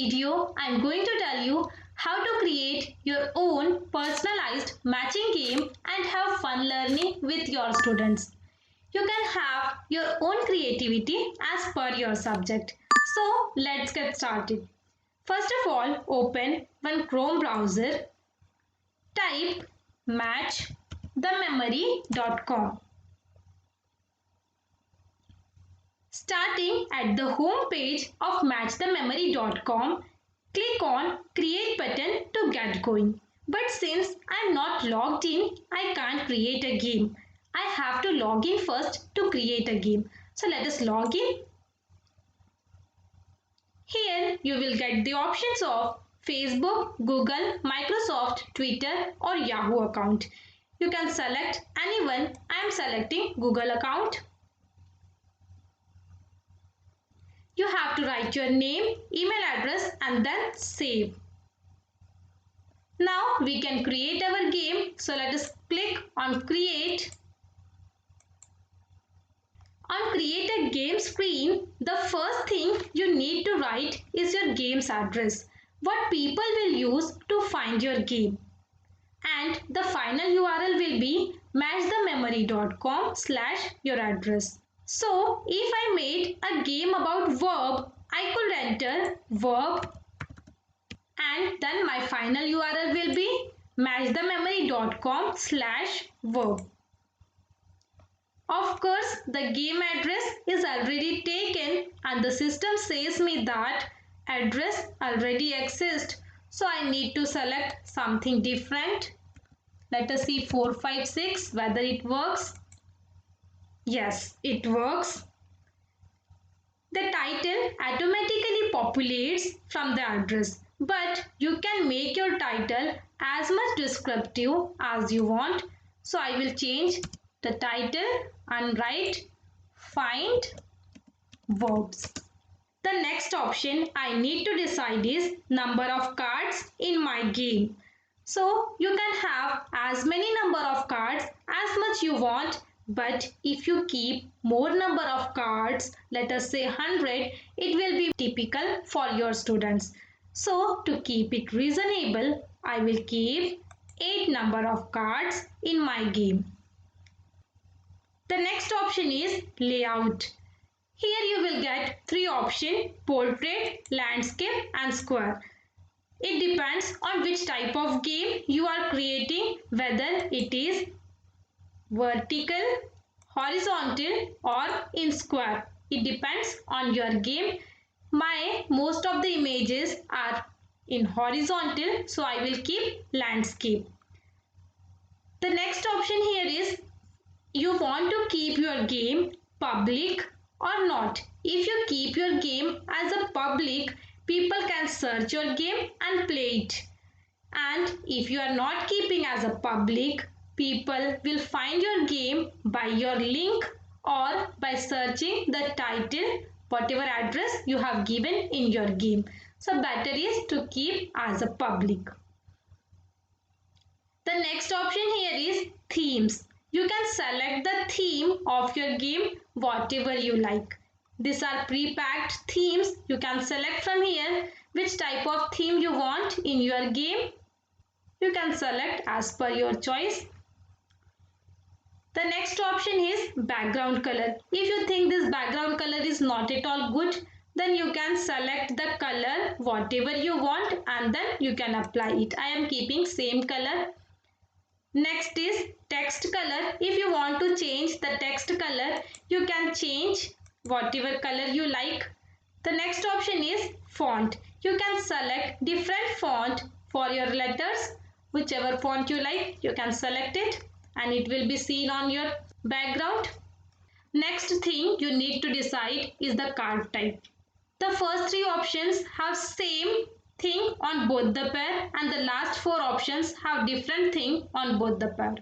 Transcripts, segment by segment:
video, I am going to tell you how to create your own personalized matching game and have fun learning with your students. You can have your own creativity as per your subject. So let's get started. First of all, open one Chrome browser, type matchthememory.com. Starting at the home page of matchthememory.com, click on Create button to get going. But since I am not logged in, I can't create a game. I have to log in first to create a game. So let us log in. Here you will get the options of Facebook, Google, Microsoft, Twitter or Yahoo account. You can select anyone. I am selecting Google account. You have to write your name, email address and then save. Now we can create our game. So let us click on Create. On Create a Game screen, the first thing you need to write is your game's address. What people will use to find your game. And the final URL will be matchthememory.com/your address. So if I made a game about verb, I could enter verb and then my final URL will be matchthememory.com/verb. Of course, the game address is already taken and the system says me that address already exists. So I need to select something different. Let us see 456 whether it works. Yes, it works. The title automatically populates from the address, but you can make your title as much descriptive as you want. So I will change the title and write find verbs. The next option I need to decide is number of cards in my game. So you can have as many number of cards as much you want, but if you keep more number of cards, let us say 100, it will be typical for your students. So to keep it reasonable, I will keep 8 number of cards in my game. The next option is layout. Here you will get 3 options: portrait, landscape and square. It depends on which type of game you are creating, whether it is vertical, horizontal or in square. It depends on your game. Most of the images are in horizontal, so I will keep landscape. The next option here is you want to keep your game public or not. If you keep your game as a public, people can search your game and play it. And if you are not keeping as a public, people will find your game by your link or by searching the title, whatever address you have given in your game. So better is to keep as a public. The next option here is themes. You can select the theme of your game, whatever you like. These are pre-packed themes. You can select from here which type of theme you want in your game. You can select as per your choice. The next option is background color. If you think this background color is not at all good, then you can select the color whatever you want and then you can apply it. I am keeping same color. Next is text color. If you want to change the text color, you can change whatever color you like. The next option is font. You can select different font for your letters. Whichever font you like, you can select it and it will be seen on your background. Next thing you need to decide is the card type. The first 3 options have same thing on both the pair and the last 4 options have different thing on both the pair.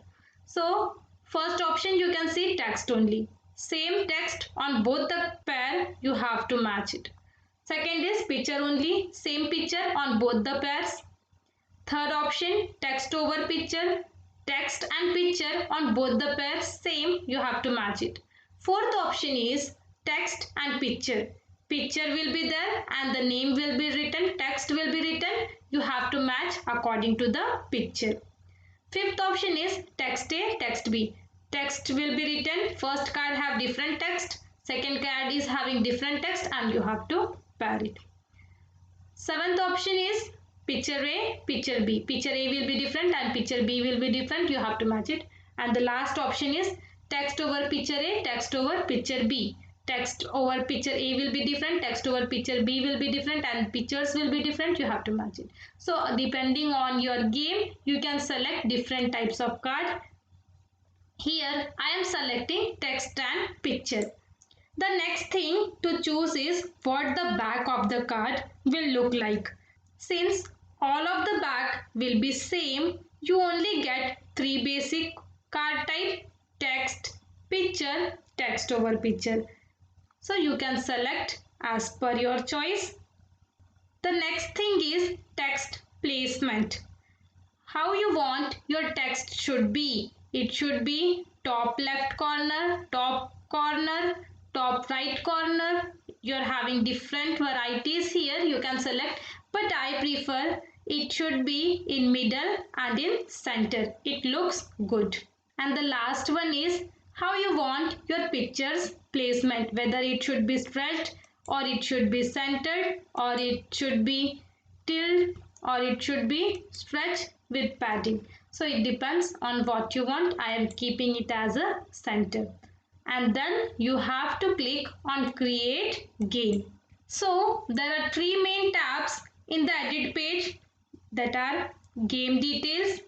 So first option you can see text only. Same text on both the pair, you have to match it. Second is picture only. Same picture on both the pairs. Third option text over picture. Text and picture on both the pairs, same, you have to match it. Fourth option is text and picture. Picture will be there and the name will be written, text will be written. You have to match according to the picture. Fifth option is text A, text B. Text will be written. First card have different text. Second card is having different text and you have to pair it. Seventh option is picture A, picture B. Picture A will be different and picture B will be different. You have to match it. And the last option is text over picture A, text over picture B. Text over picture A will be different, text over picture B will be different, and pictures will be different. You have to match it. So depending on your game, you can select different types of card. Here I am selecting text and picture. The next thing to choose is what the back of the card will look like. Since all of the back will be same, you only get three basic card type: text, picture, text over picture. So you can select as per your choice. The next thing is text placement. How you want your text should be. It should be top left corner, top corner, top right corner. You're having different varieties here. You can select, but I prefer it should be in middle and in center. It looks good. And the last one is how you want your pictures placement, whether it should be stretched or it should be centered or it should be tilted or it should be stretched with padding. So it depends on what you want. I am keeping it as a center. And then you have to click on create game. So there are three main tabs in the edit page, that are game details,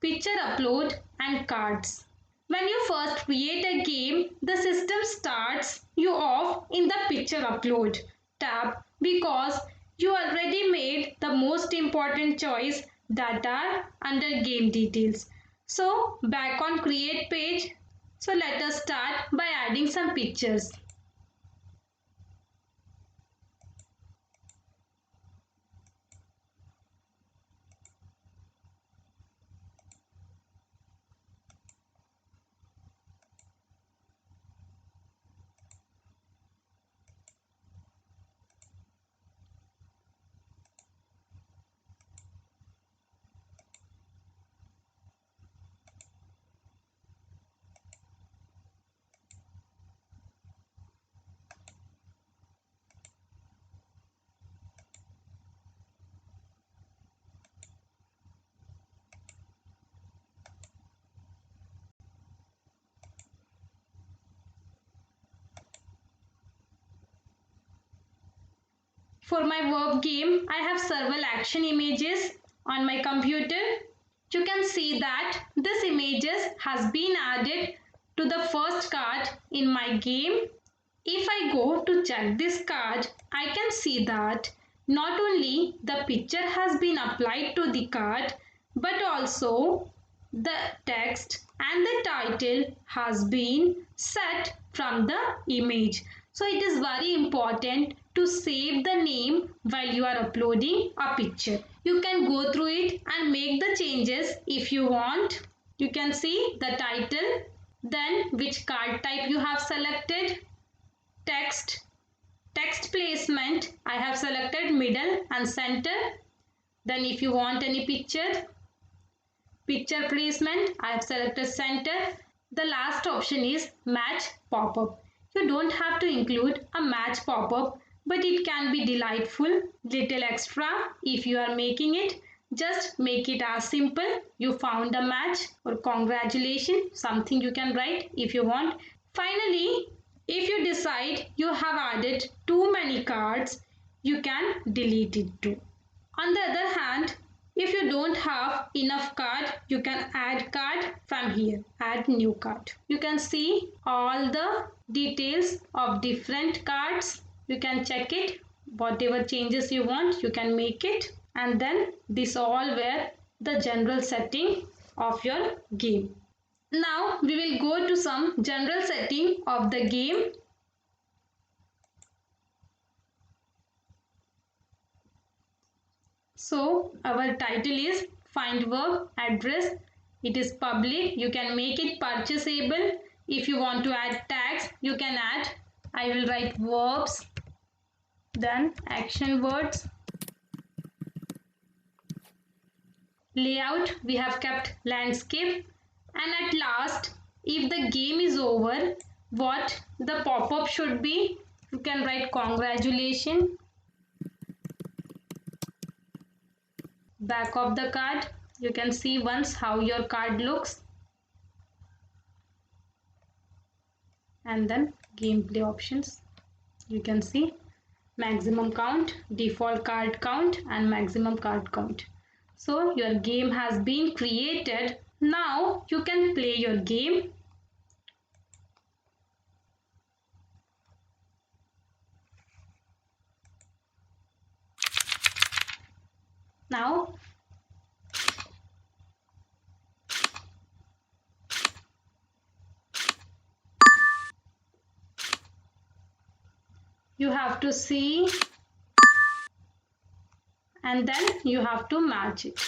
picture upload and cards. When you first create a game, the system starts you off in the picture upload tab because you already made the most important choice, that are under game details. So back on create page, so let us start by adding some pictures. For my work game, I have several action images on my computer. You can see that this images has been added to the first card in my game. If I go to check this card, I can see that not only the picture has been applied to the card, but also the text and the title has been set from the image. So it is very important to save the name while you are uploading a picture. You can go through it and make the changes if you want. You can see the title, then which card type you have selected, text placement. I have selected middle and center. Then if you want any picture placement, I have selected center. The last option is match pop-up. You don't have to include a match pop-up, but it can be delightful, little extra if you are making it. Just make it as simple. You found a match, or congratulations, something you can write if you want. Finally, if you decide you have added too many cards, you can delete it too. On the other hand, if you don't have enough card, you can add card from here, add new card. You can see all the details of different cards. You can check it, whatever changes you want, you can make it. And then this all were the general setting of your game. Now we will go to some general setting of the game. So our title is find verb address. It is public. You can make it purchasable. If you want to add tags, you can add. I will write verbs then action words. Layout, we have kept landscape, and at last, if the game is over, what the pop-up should be, you can write congratulations. Back of the card, you can see once how your card looks, and then gameplay options. You can see maximum count, default card count, and maximum card count. So your game has been created. Now you can play your game. Now you have to see, and then you have to match it.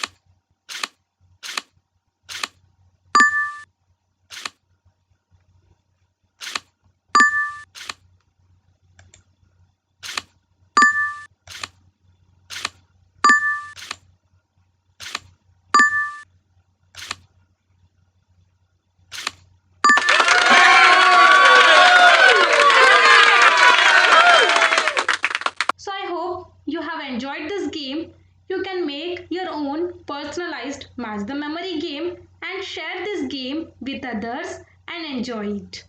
So I hope you have enjoyed this game. You can make your own personalized match the memory game and share this game with others and enjoy it.